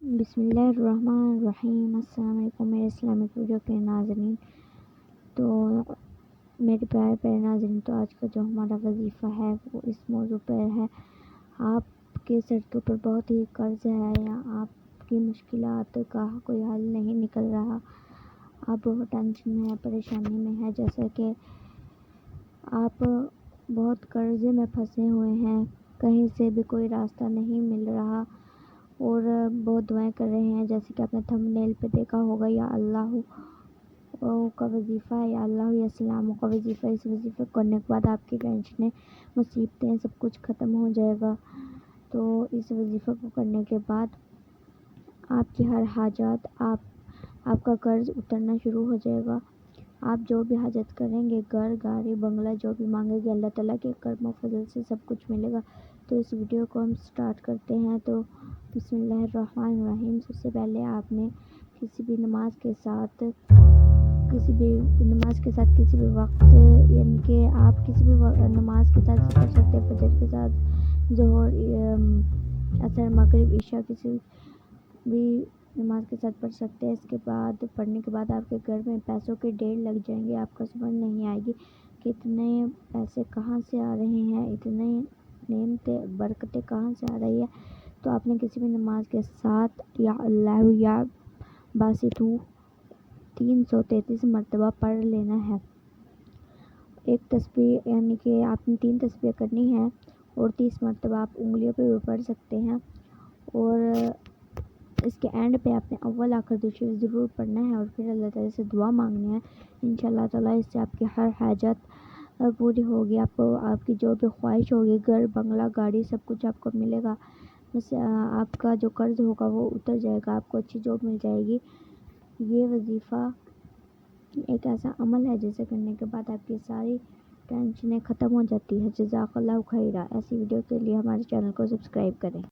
بسم اللہ الرحمن الرحیم۔ السلام علیکم میرے اسلامک ویڈیو کے ناظرین، تو میرے پیارے ناظرین، تو آج کا جو ہمارا وظیفہ ہے وہ اس موضوع پر ہے، آپ کے سر کے اوپر بہت ہی قرض ہے یا آپ کی مشکلات کا کوئی حل نہیں نکل رہا، آپ بہت ٹینشن میں ہیں، پریشانی میں ہیں، جیسا کہ آپ بہت قرضے میں پھنسے ہوئے ہیں، کہیں سے بھی کوئی راستہ نہیں مل رہا اور بہت دعائیں کر رہے ہیں، جیسے کہ آپ نے تھمبنیل پہ دیکھا ہوگا، یا اللہ کا وظیفہ ہے، یا اللہ یا سلام کا وظیفہ۔ اس وظیفے کو کرنے کے بعد آپ کی ٹینشنیں، مصیبتیں، سب کچھ ختم ہو جائے گا۔ تو اس وظیفے کو کرنے کے بعد آپ کی ہر حاجات، آپ کا قرض اترنا شروع ہو جائے گا۔ آپ جو بھی حاجت کریں گے، گھر، گاڑی، بنگلہ، جو بھی مانگیں گے، اللہ تعالیٰ کے کرم و فضل سے سب کچھ ملے گا۔ تو اس ویڈیو کو ہم سٹارٹ کرتے ہیں۔ تو بسم اللہ الرحمن الرحیم۔ سب سے پہلے آپ نے کسی بھی نماز کے ساتھ کسی بھی وقت، یعنی کہ آپ کسی بھی نماز کے ساتھ پڑھ سکتے ہیں، فجر کے ساتھ، ظہر، عصر، مغرب، عشاء، کسی بھی نماز کے ساتھ پڑھ سکتے ہیں۔ اس کے بعد پڑھنے کے بعد آپ کے گھر میں پیسوں کے ڈھیر لگ جائیں گے، آپ کو سمجھ نہیں آئے گی کہ اتنے پیسے کہاں سے آ رہے ہیں، اتنے نعمتیں، برکتیں کہاں سے آ رہی ہے۔ تو آپ نے کسی بھی نماز کے ساتھ یا اللہ یا باسطو 333 مرتبہ پڑھ لینا ہے۔ ایک تسبیح، یعنی کہ آپ نے 3 تسبیح کرنی ہے اور 30 مرتبہ آپ انگلیوں پہ بھی پڑھ سکتے ہیں، اور اس کے اینڈ پہ آپ نے اول آخر دوسری ضرور پڑھنا ہے، اور پھر اللہ تعالیٰ سے دعا مانگنی ہے۔ انشاءاللہ تعالیٰ اس سے آپ کی ہر حاجت پوری ہوگی، آپ کو آپ کی جو بھی خواہش ہوگی، گھر، بنگلہ، گاڑی، سب کچھ آپ کو ملے گا۔ بس آپ کا جو قرض ہوگا وہ اتر جائے گا، آپ کو اچھی جاب مل جائے گی۔ یہ وظیفہ ایک ایسا عمل ہے جسے کرنے کے بعد آپ کی ساری ٹینشنیں ختم ہو جاتی ہے۔ جزاک اللہ خیرہ۔ ایسی ویڈیو کے لیے ہمارے چینل کو سبسکرائب کریں۔